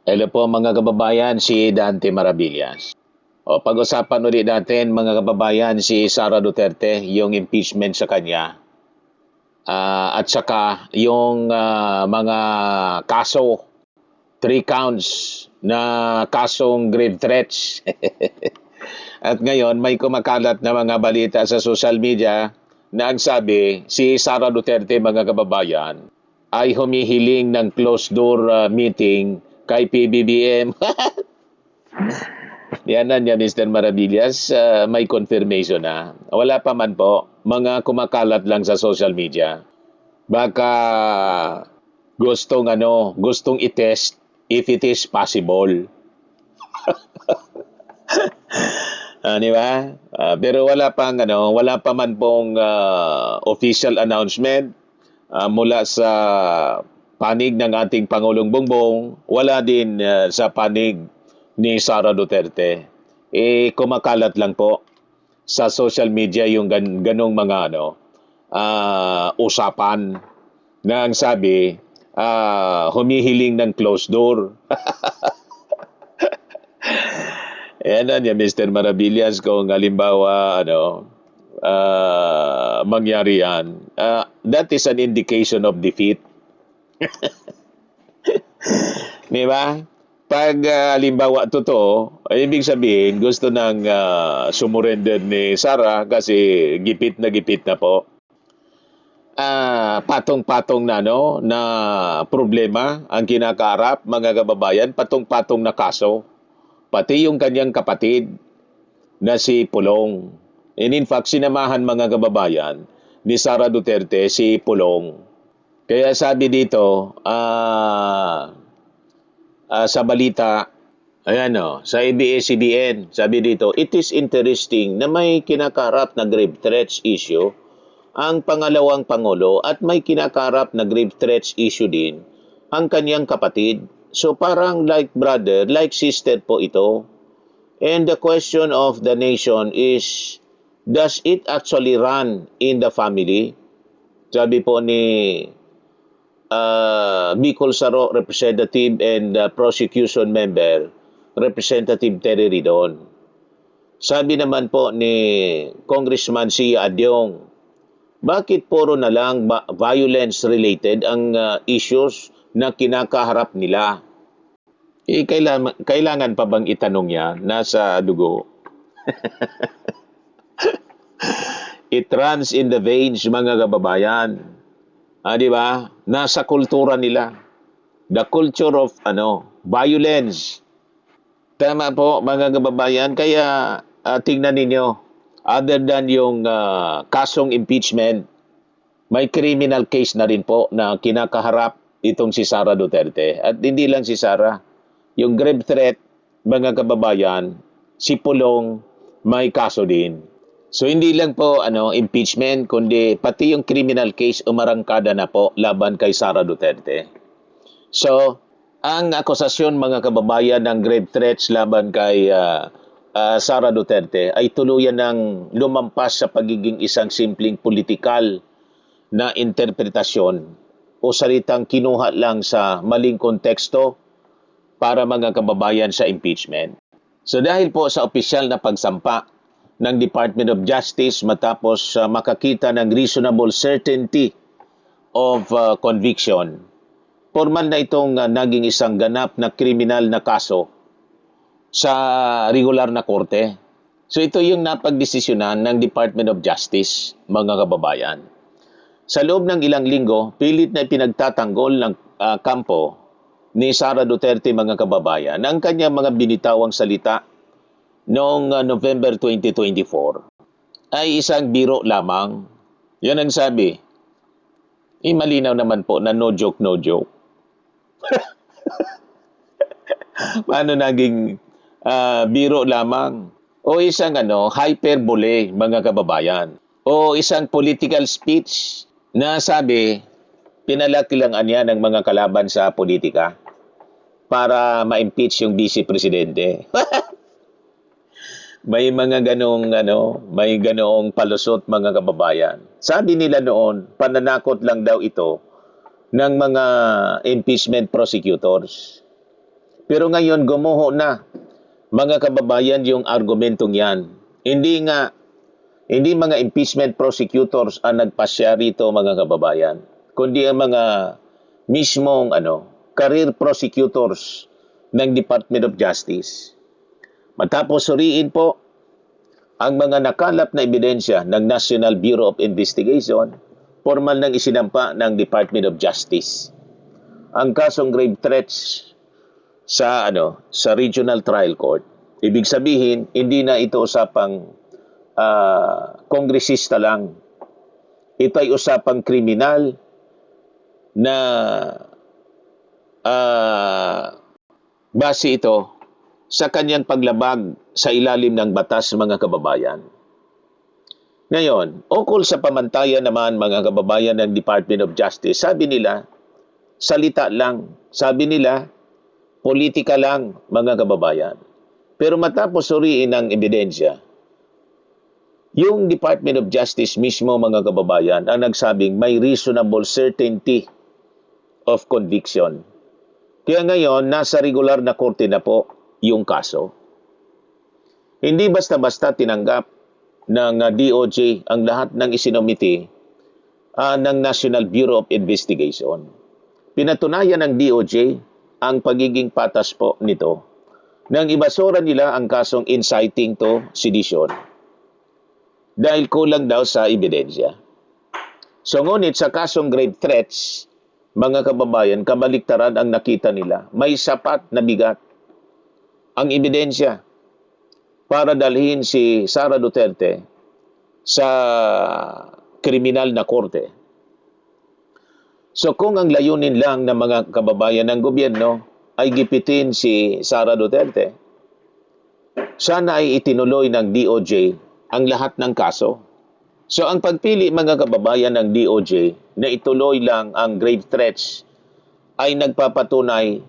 Hello po mga kababayan, si Dante Maravillas. Pag-usapan ulit natin mga kababayan si Sara Duterte, yung impeachment sa kanya. At saka yung mga kaso, 3 counts na kasong grave threats. At ngayon may kumakalat na mga balita sa social media na ang sabi si Sara Duterte mga kababayan ay humihiling ng closed door meeting kay PBBM. Yan na niya, Mr. Maravillas, may confirmation na. Wala pa man po, mga kumakalat lang sa social media. Baka gustong i-test if it is possible. Di ba? Pero wala pa man pong official announcement mula sa panig ng ating Pangulong Bongbong, wala din sa panig ni Sara Duterte. Kumakalat lang po sa social media yung ganong mga usapan na ang sabi, humihiling ng closed door. Ayan na niya, Mr. Maravillas, kung halimbawa, mangyari yan. That is an indication of defeat. Di ba? Pag halimbawa totoo, ibig sabihin gusto nang sumurrender ni Sara kasi gipit na po. Patong-patong na problema ang kinakaharap mga kababayan, patong-patong na kaso. Pati yung kanyang kapatid na si Pulong. And in fact, sinamahan mga kababayan ni Sara Duterte si Pulong. Kaya sabi dito, sa balita, sa ABS-CBN, sabi dito, it is interesting na may kinakarap na grave threats issue ang pangalawang Pangulo at may kinakarap na grave threats issue din ang kanyang kapatid. So parang like brother, like sister po ito. And the question of the nation is, does it actually run in the family? Sabi po ni Bicol Saro Representative and Prosecution Member, Representative Terry Ridon. Sabi naman po ni Congressman Sia Adyong, bakit puro na lang violence-related ang issues na kinakaharap nila? Kailangan pa bang itanong yan? Nasa dugo. It runs in the veins, mga kababayan. Di ba? Nasa kultura nila. The culture of violence. Tama po, mga kababayan. Kaya tingnan ninyo, other than yung kasong impeachment, may criminal case na rin po na kinakaharap itong si Sara Duterte. At hindi lang si Sara. Yung grave threat, mga kababayan, si Pulong may kaso din. So hindi lang po impeachment, kundi pati yung criminal case umarangkada na po laban kay Sara Duterte. So, ang akusasyon mga kababayan ng grave threats laban kay Sara Duterte ay tuluyan ng lumampas sa pagiging isang simpleng politikal na interpretasyon o salitang kinuha lang sa maling konteksto para mga kababayan sa impeachment. So dahil po sa opisyal na pagsampa ng Department of Justice matapos makakita ng reasonable certainty of conviction, formal na itong naging isang ganap na kriminal na kaso sa regular na korte. So ito yung napagdesisyonan ng Department of Justice, mga kababayan. Sa loob ng ilang linggo, pilit na pinagtatanggol ng kampo ni Sara Duterte, mga kababayan, ang kanyang mga binitawang salita noong November 2024 ay isang biro lamang. Yan ang sabi. Malinaw naman po na no joke, no joke. Paano naging biro lamang? O isang hyperbole, mga kababayan? O isang political speech na sabi, pinalakilangan niya ng mga kalaban sa politika para ma-impeach yung vice presidente. May mga may ganong palusot, mga kababayan. Sabi nila noon, pananakot lang daw ito ng mga impeachment prosecutors. Pero ngayon, gumuho na, mga kababayan, yung argumentong yan. Hindi mga impeachment prosecutors ang nagpasya rito, mga kababayan, kundi ang mga mismong career prosecutors ng Department of Justice. Matapos suriin po ang mga nakalap na ebidensya ng National Bureau of Investigation, formal nang isinampa ng Department of Justice ang kasong grave threats sa Regional Trial Court. Ibig sabihin, hindi na ito usapang kongresista lang. Ito ay usapang kriminal na base ito sa kanyang paglabag sa ilalim ng batas, mga kababayan. Ngayon, ukol sa pamantayan naman, mga kababayan ng Department of Justice, sabi nila, salita lang. Sabi nila, politika lang, mga kababayan. Pero matapos suriin ang ebidensya, yung Department of Justice mismo, mga kababayan, ang nagsabing may reasonable certainty of conviction. Kaya ngayon, nasa regular na korte na po yung kaso. Hindi basta-basta tinanggap ng DOJ ang lahat ng isinomiti ng National Bureau of Investigation. Pinatunayan ng DOJ ang pagiging patas po nito nang ibasura nila ang kasong inciting to sedition dahil kulang daw sa ebidensya. So ngunit sa kasong grave threats, mga kababayan, kabaliktaran ang nakita nila. May sapat na bigat ang ebidensya para dalhin si Sara Duterte sa kriminal na korte. So kung ang layunin lang ng mga kababayan ng gobyerno ay gipitin si Sara Duterte, sana ay itinuloy ng DOJ ang lahat ng kaso. So ang pagpili, mga kababayan, ng DOJ na ituloy lang ang grave threats ay nagpapatunay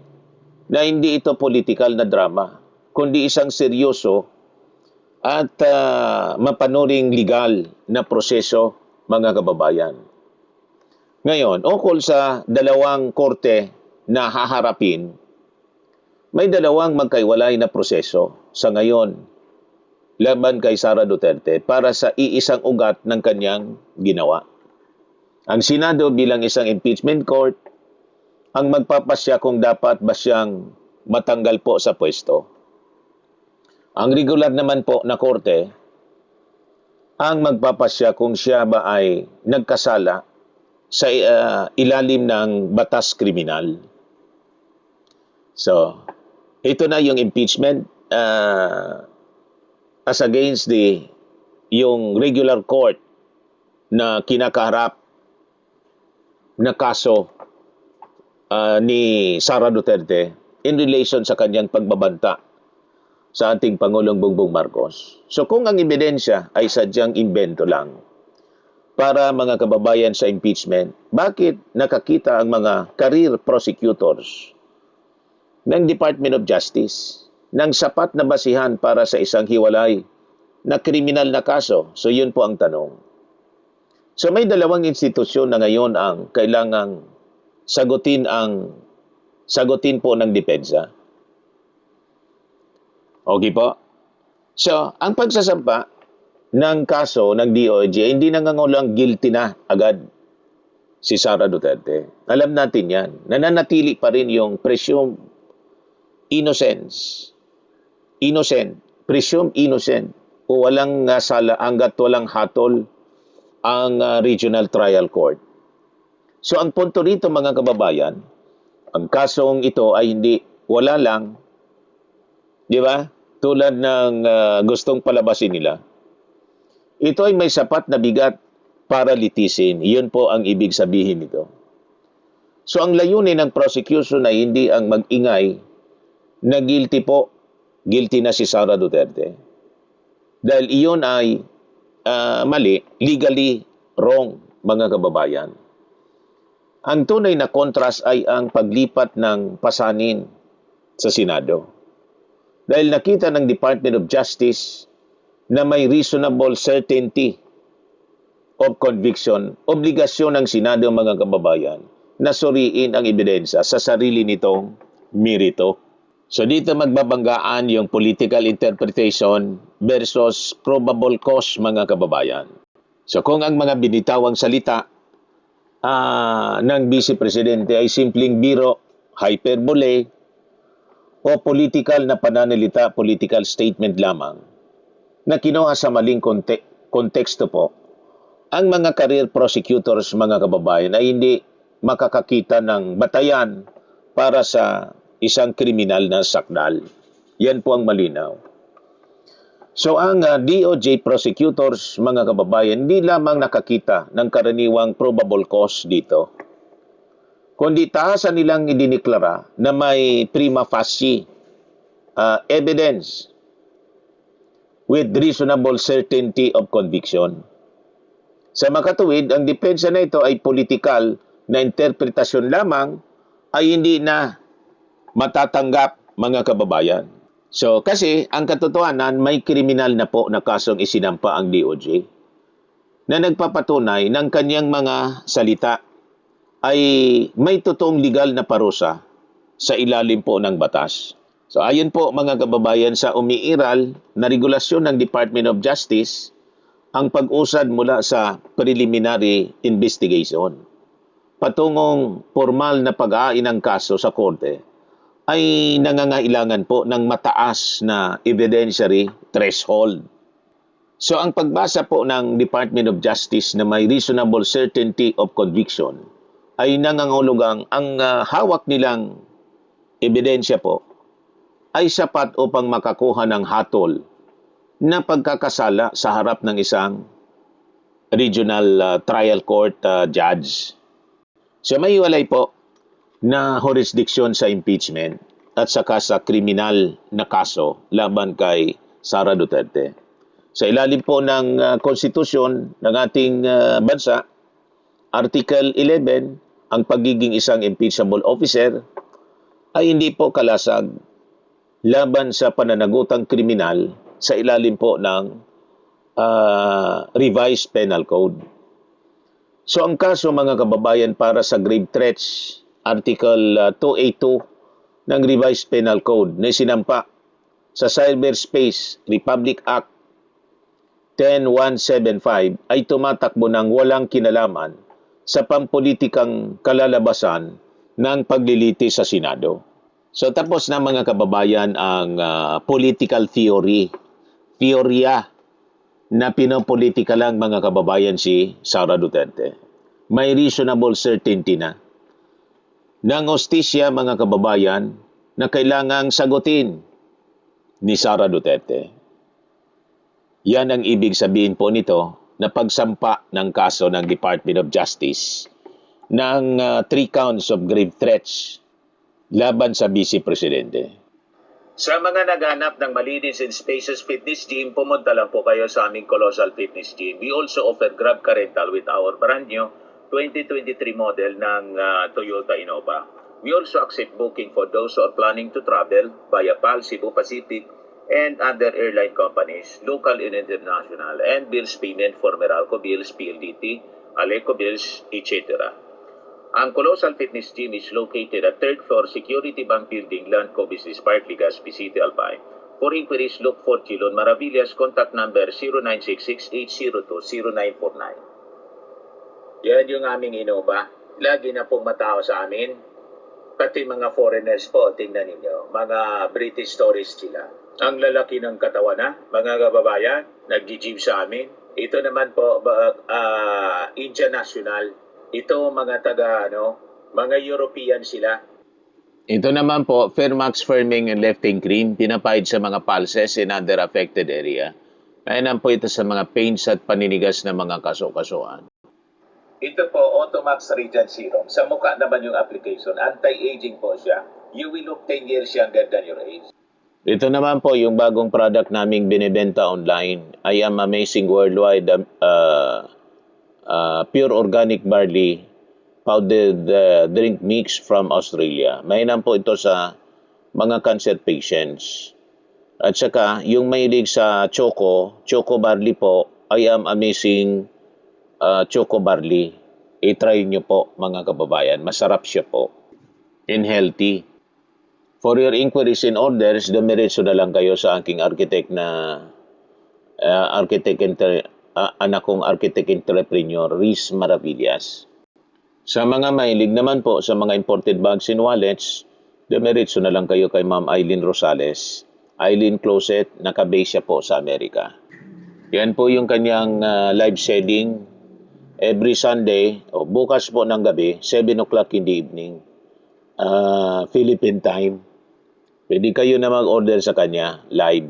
na hindi ito political na drama, kundi isang seryoso at mapanuring legal na proseso, mga kababayan. Ngayon, ukol sa dalawang korte na haharapin, may dalawang magkaiwalay na proseso sa ngayon laban kay Sara Duterte para sa iisang ugat ng kanyang ginawa. Ang Senado bilang isang impeachment court ang magpapasya kung dapat ba siyang matanggal po sa pwesto. Ang regular naman po na korte ang magpapasya kung siya ba ay nagkasala sa ilalim ng batas kriminal. So, ito na yung impeachment as against yung regular court na kinakaharap na kaso ni Sara Duterte in relation sa kanyang pagbabanta sa ating Pangulong Bongbong Marcos. So kung ang ebidensya ay sadyang imbento lang para, mga kababayan, sa impeachment, bakit nakakita ang mga career prosecutors ng Department of Justice ng sapat na basihan para sa isang hiwalay na kriminal na kaso? So yun po ang tanong. So may dalawang institusyon na ngayon ang kailangang sagutin po ng depensa. Okay po? So, ang pagsasampa ng kaso ng DOJ, hindi nangangulang guilty na agad si Sara Duterte. Alam natin yan. Nananatili pa rin yung presumed innocence. Presumed innocent o walang sala hanggat walang hatol ang Regional Trial Court. So ang punto rito, mga kababayan, ang kasong ito ay wala lang, di ba? Tulad ng gustong palabasin nila. Ito ay may sapat na bigat para litisin. Iyon po ang ibig sabihin nito. So ang layunin ng prosecution ay hindi ang mag-ingay na guilty na si Sara Duterte. Dahil iyon ay mali, legally wrong, mga kababayan. Ang tunay na kontras ay ang paglipat ng pasanin sa Senado. Dahil nakita ng Department of Justice na may reasonable certainty of conviction, obligasyon ng Senado, mga kababayan, na suriin ang ebidensya sa sarili nitong merito. So dito magbabanggaan yung political interpretation versus probable cause, mga kababayan. So kung ang mga binitawang salita ng Vice Presidente ay simpleng biro, hyperbole, o political na pananalita, political statement lamang, na kinuha sa maling konteksto po, ang mga career prosecutors, mga kababayan, ay hindi makakakita ng batayan para sa isang kriminal na sakdal. Yan po ang malinaw. So ang DOJ prosecutors, mga kababayan, hindi lamang nakakita ng karaniwang probable cause dito, kundi taasan nilang idiniklara na may prima facie evidence with reasonable certainty of conviction. Sa makatuwid, ang depensa na ito ay political na interpretasyon lamang, ay hindi na matatanggap, mga kababayan. So, kasi ang katotohanan, may kriminal na po na kasong isinampa ang DOJ na nagpapatunay ng kanyang mga salita ay may totoong legal na parusa sa ilalim po ng batas. So ayon po, mga kababayan, sa umiiral na regulasyon ng Department of Justice, ang pag-usad mula sa preliminary investigation patungong formal na pag-aain ng kaso sa korte ay nangangailangan po ng mataas na evidentiary threshold. So ang pagbasa po ng Department of Justice na may reasonable certainty of conviction ay nangangahulugang ang hawak nilang ebidensya po ay sapat upang makakuha ng hatol na pagkakasala sa harap ng isang regional trial court judge. So may hiwalay po na jurisdiction sa impeachment at saka sa kriminal na kaso laban kay Sara Duterte. Sa ilalim po ng konstitusyon ng ating bansa, Article 11, ang pagiging isang impeachable officer ay hindi po kalasag laban sa pananagutang kriminal sa ilalim po ng revised penal code. So ang kaso, mga kababayan, para sa grave threats, Article 282 ng revised penal code na sinampa sa Cyberspace Republic Act 10175 ay tumatakbo ng walang kinalaman sa pampolitikang kalalabasan ng pagliliti sa Senado. So tapos na, mga kababayan, ang political teorya na pinopolitika lang, mga kababayan, si Sara Duterte. May reasonable certainty na ng hustisya, mga kababayan, na kailangang sagutin ni Sara Duterte. Yan ang ibig sabihin po nito na pagsampa ng kaso ng Department of Justice ng 3 counts of grave threats laban sa Vice Presidente. Sa mga naghanap ng malinis and spacious fitness gym, pumunta lang po kayo sa aming Colossal Fitness Gym. We also offer Grab Car Rental with our brand new 2023 model ng Toyota Innova. We also accept booking for those who are planning to travel via PAL, Cebu Pacific, and other airline companies, local and international, and bills payment for Meralco bills, PLDT, Aleco bills, etc. Ang Colossal Fitness Gym is located at 3rd floor Security Bank Building, Landco Business Park, Legazpi City, Albay. For inquiries, look for Chilon Maravillas. Contact number 0966-802-0949. Yan yung aming Innova. Lagi na pong matao sa amin. Pati mga foreigners po, tingnan ninyo. Mga British tourists sila. Ang lalaki ng katawan na, mga kababayan, nag-gym sa amin. Ito naman po, Indian National. Ito mga mga European sila. Ito naman po, Fairmax Firming and Lifting Cream, pinapahid sa mga pulses in other affected area. Kainan po ito sa mga pains at paninigas na mga kaso-kasuan. Ito po, Automax Radiant Serum. Sa mukha naman yung application. Anti-aging po siya. You will look 10 years younger than your age. Ito naman po yung bagong product naming binibenta online. I am Amazing Worldwide Pure Organic Barley Powdered Drink Mix from Australia. Mainam po ito sa mga cancer patients. At saka yung mahilig sa choco barley po, I am Amazing Choco Barley. I-try nyo po, mga kababayan. Masarap siya po. And healthy. For your inquiries and orders, dumiretso na lang kayo sa aking architect na anak kong architect entrepreneur, Riz Maravillas. Sa mga mahilig naman po sa mga imported bags and wallets, dumiretso na lang kayo kay Ma'am Eileen Rosales. Eileen Closet, nakabase siya po sa Amerika. Yan po yung kanyang live setting every Sunday, o bukas po ng gabi, 7 o'clock in the evening, Philippine time. Pwede kayo na mag-order sa kanya live.